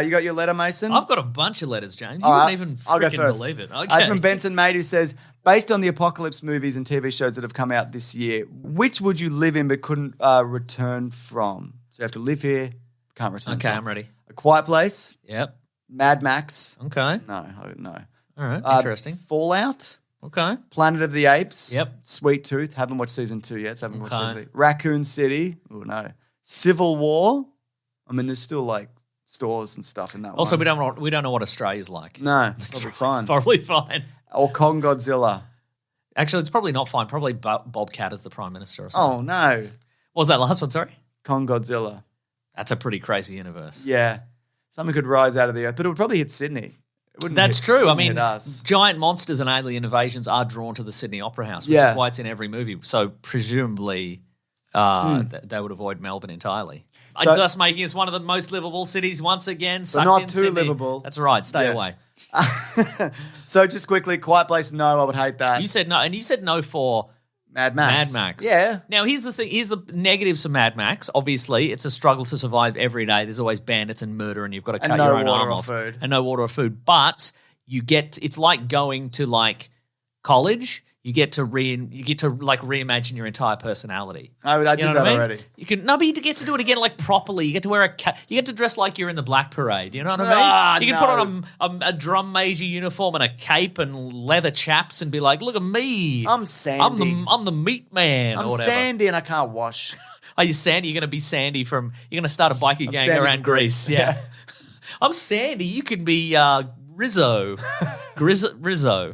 You got your letter, Mason? I've got a bunch of letters, James. You All wouldn't right, even I'll go freaking first. believe it. Okay. From Benson Mate, who says, based on the apocalypse movies and TV shows that have come out this year, which would you live in but couldn't return from? So you have to live here, can't return Okay, from. I'm ready. A Quiet Place, Yep. Mad Max. Okay. No. All right. Interesting. Fallout, Okay. Planet of the Apes. Yep. Sweet Tooth. Haven't watched season 2 yet. So haven't watched Okay. season 3. Raccoon City. Oh no. Civil War. I mean, there's still like stores and stuff in that Also, one. we don't know what Australia's like. No, probably fine. Probably fine. Or Kong Godzilla. Actually, it's probably not fine. Probably Bobcat as the Prime Minister or something. Oh no. What was that last one, sorry? Kong Godzilla. That's a pretty crazy universe. Yeah. Something could rise out of the earth, but it would probably hit Sydney. It wouldn't That's hit- true. I wouldn't mean, hit us. giant monsters and alien invasions are drawn to the Sydney Opera House, which Yeah. is why it's in every movie. So presumably they would avoid Melbourne entirely. So- Thus making us one of the most livable cities once again. But Sucked not in too Sydney. livable. That's right. Stay Yeah. away. So just quickly, Quiet Place, no, I would hate that. You said no, and you said no for Mad Max. Mad Max. Yeah. Now, here's the thing. Here's the negatives of Mad Max. Obviously, it's a struggle to survive every day. There's always bandits and murder, and you've got to cut And no your own water arm or off. food. And no water or food. But it's like going to like college. You get to reimagine your entire personality. I You did know that what I mean? already. But you get to do it again like properly. You get to wear you get to dress like you're in the Black Parade. You know what I mean? Ah, You can put on a drum major uniform and a cape and leather chaps and be like, "Look at me, I'm Sandy. I'm the meat man." I'm or whatever. Sandy and I can't wash. Are you Sandy? You're going to be Sandy you're going to start a bikie gang Sandy around from Greece. Greece. Yeah. I'm Sandy. You can be Rizzo. Rizzo. Grizzo.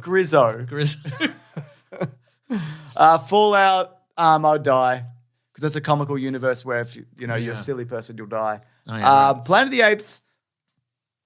Fallout, I'll die. Because that's a comical universe where if you're a silly person, you'll die. Oh, yeah, right. Planet of the Apes.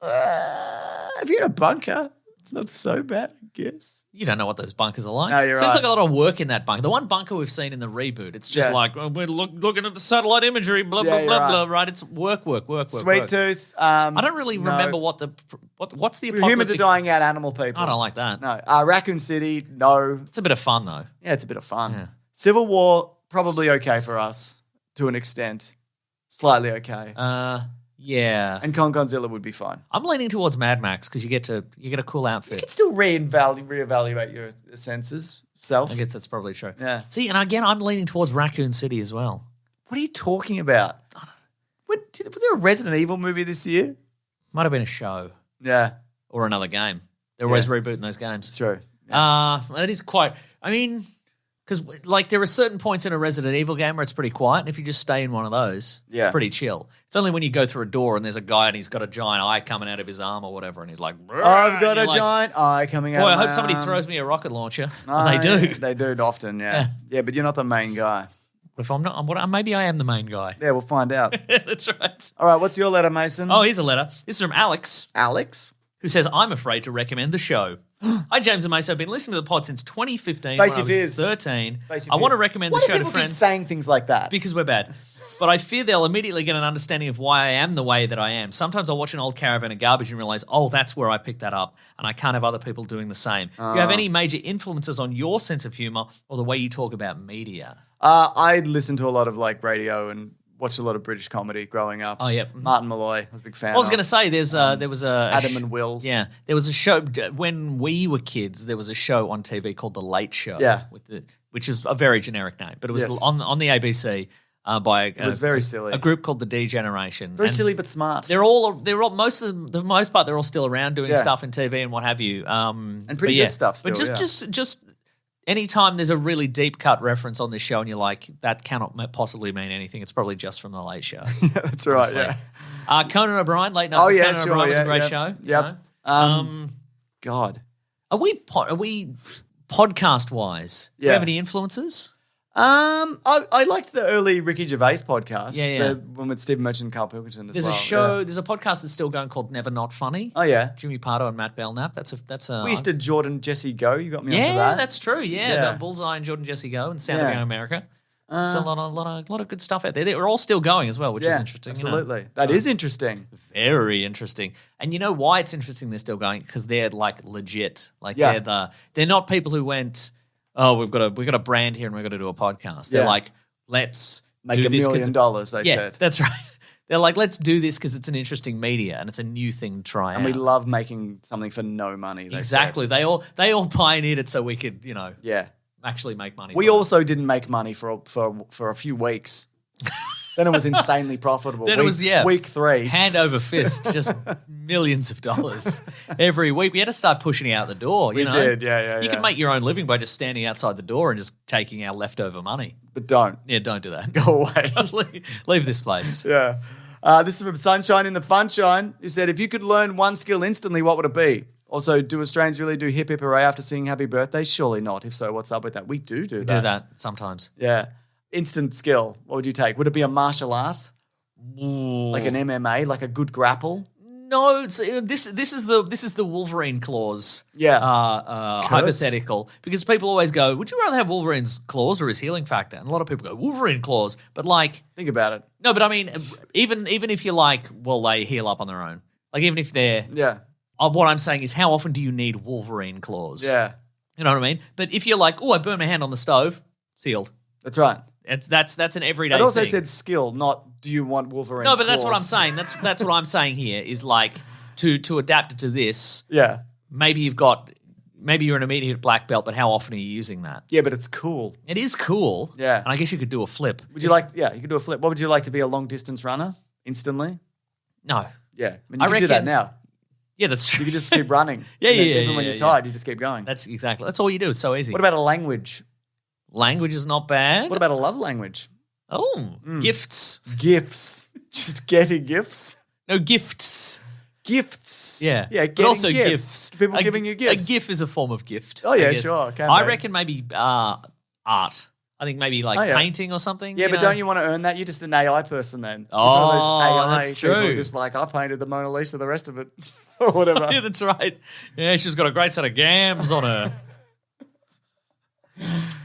If you're in a bunker, it's not so bad, I guess. You don't know what those bunkers are like. No, you're Seems right. like a lot of work in that bunker. The one bunker we've seen in the reboot, it's just Yeah. like, oh, we're looking at the satellite imagery, blah, Yeah, blah, you're blah, right. blah, right? It's work. Sweet Tooth. I don't really no. remember what's the apocalyptic... Humans are dying out, animal people. I don't like that. No. Raccoon City, no. It's a bit of fun, though. Yeah, it's a bit of fun. Yeah. Civil War, probably okay for us to an extent. Slightly okay. Yeah. And Kong Godzilla would be fine. I'm leaning towards Mad Max because you get a cool You outfit. can still reevaluate your senses, self. I guess that's probably true. Yeah. See, and again, I'm leaning towards Raccoon City as well. What are you talking about? Was there a Resident Evil movie this year? Might have been a show Yeah, or another game. They're always Yeah. rebooting those games. it's true. That is quite. I mean, because like there are certain points in a Resident Evil game where it's pretty quiet, and if you just stay in one of those, Yeah. it's pretty chill. It's only when you go through a door and there's a guy and he's got a giant eye coming out of his arm or whatever, and he's like, I've got and a you're like, giant eye coming out. Boy, I of hope my somebody arm. throws me a rocket launcher. No, And they do. They do often, yeah. Yeah, but you're not the main guy. If I'm not, maybe I am the main guy. Yeah, we'll find out. That's right. All right, what's your letter, Mason? Oh, here's a letter. This is from Alex, Alex. who says, I'm afraid to recommend the show. Hi, James and Mason. I've been listening to the pod since 2015 Face when I your was fears. 13. Face your I want to fears. recommend Why the do show to people friends. keep saying things like that? Because we're bad. But I fear they'll immediately get an understanding of why I am the way that I am. Sometimes I'll watch an old caravan of garbage and realize, oh, that's where I picked that up, and I can't have other people doing the same. Do you have any major influences on your sense of humor or the way you talk about media? I listened to a lot of like radio and watched a lot of British comedy growing up. Oh, yeah. Martin Malloy, I was a big fan. I was of. going to say there was a Adam and Will. Yeah, there was a show when we were kids. There was a show on TV called The Late Show. Yeah. Which is a very generic name, but it was Yes. on the ABC by It was very silly. a group called the D Generation. Very And silly but smart. They're all the most part they're all still around doing Yeah. stuff in TV and what have you. And but pretty yeah. good stuff still, But just anytime there's a really deep cut reference on this show and you're like, that cannot possibly mean anything. It's probably just from the Late Show. Yeah, that's right, honestly. yeah. Conan O'Brien, Late Night Oh, with yeah, Conan sure, O'Brien was a yeah, great yeah. show. Yep. You know? God. Are we podcast wise? Do you Yeah. have any influences? I liked the early Ricky Gervais podcast. Yeah. The one with Stephen Merchant and Carl Pilkington as There's well. a show. Yeah. There's a podcast that's still going called Never Not Funny. Oh, yeah. Jimmy Pardo and Matt Belknap. That's a. We used to Jordan Jesse Go. You got me onto Yeah, that. that's true. Yeah, Yeah. about Bullseye and Jordan Jesse Go and Sound of Yeah. Young America. There's a lot of good stuff out there. They're all still going as well, which is interesting. you know. Absolutely. That is interesting. Very interesting. And you know why it's interesting they're still going? Because they're like legit. Like Yeah. they're not people who went, oh, we've got a brand here and we've got to do a podcast. They're Yeah. like, let's Make do $1 this million, they yeah, said. that's right. They're like, let's do this because it's an interesting media and it's a new thing to try And out. we love making something for no money. They Exactly. said. They all pioneered it so we could, Yeah. actually make money. We from it. also didn't make money for a few weeks. Then it was insanely profitable. Then it was, week 3. hand over fist, just millions of dollars every week. We had to start pushing it out the door. We did, yeah. You can make your own living by just standing outside the door and just taking our leftover money. But don't. Yeah, don't do that. Go away. Leave this place. Yeah. This is from Sunshine in the Funshine, who said, if you could learn one skill instantly, what would it be? Also, do Australians really do hip hip hooray after singing happy birthday? Surely not. If so, what's up with that? We do that. Do that sometimes. Yeah. Instant skill. What would you take? Would it be a martial art? Like an MMA, like a good grapple? No, this is the Wolverine clause. Yeah. Hypothetical, because people always go, "Would you rather have Wolverine's claws or his healing factor?" And a lot of people go, "Wolverine claws," but like, think about it. no, but I mean, even if you're like, well, they heal up on their own. Like even if they're, what I'm saying is, how often do you need Wolverine claws? Yeah, you know what I mean. But if you're like, oh, I burned my hand on the stove, sealed. That's right. That's an everyday. It also thing. said skill, not do you want Wolverine? No, but that's what I'm saying. That's what I'm saying here is like to adapt it to this. Yeah. Maybe you're an immediate black belt, but how often are you using that? Yeah, but it's cool. It is cool. Yeah. And I guess you could do a flip. Would you like? Yeah, you could do a flip. What would you like to be? A long distance runner instantly? No. Yeah, I mean, you can do that now. Yeah, that's true. You can just keep running. Yeah. Even when you're tired, you just keep going. That's all you do. It's so easy. What about a language? Language is not bad. What about a love language? Oh, gifts. Gifts. Just getting gifts? No, gifts. Gifts. Yeah. Yeah, but also gifts. People giving you gifts. A GIF is a form of gift. Oh, yeah, I guess. sure. I reckon maybe art. I think maybe like painting or something. Yeah, but don't you want to earn that? You're just an AI person then. Oh, one of those AI that's people true. who just like, I painted the Mona Lisa, the rest of it. Or whatever. Yeah, that's right. Yeah, she's got a great set of gams on her.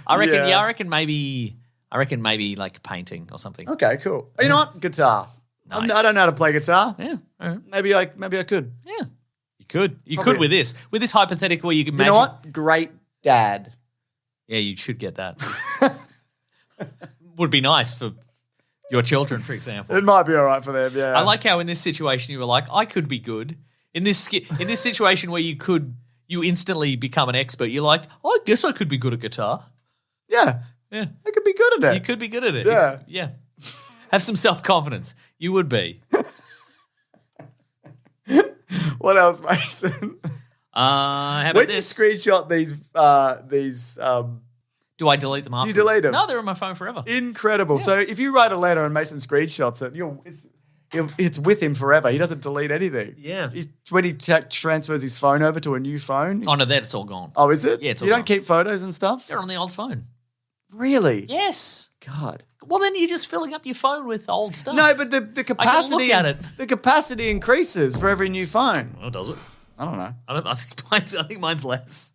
I reckon maybe like painting or something. Okay, cool. You know what? Guitar. Nice. I don't know how to play guitar. Yeah. All right. Maybe I could. Yeah. You could. You Probably. could with this. With this hypothetical where you can You know what? Great dad. Yeah, you should get that. Would be nice for your children, for example. It might be all right for them, yeah. I like how in this situation you were like, I could be good. In this situation where you instantly become an expert, you're like, I guess I could be good at guitar. Yeah. Yeah. I could be good at it. You could be good at it. Yeah. Yeah. Have some self-confidence. You would be. What else, Mason? How about When you this? screenshot these Do I delete them do afterwards? you delete them? No, they're on my phone forever. Incredible. So if you write a letter and Mason screenshots it, it's with him forever. He doesn't delete anything. Yeah. When he transfers his phone over to a new phone. Oh, no, that's all gone. Oh, is it? Yeah, it's all You don't gone. keep photos and stuff? They're on the old phone. Really? Yes. God. Well, then you're just filling up your phone with old stuff. No, but the capacity at it. the capacity increases for every new phone. Oh, does it? I don't know. I think mine's less.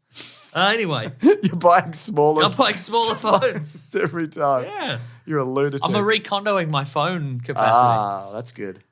Anyway, You're buying smaller. I'm buying smaller phones. every time. Yeah. You're a lunatic. I'm recondoing my phone capacity. Ah, that's good.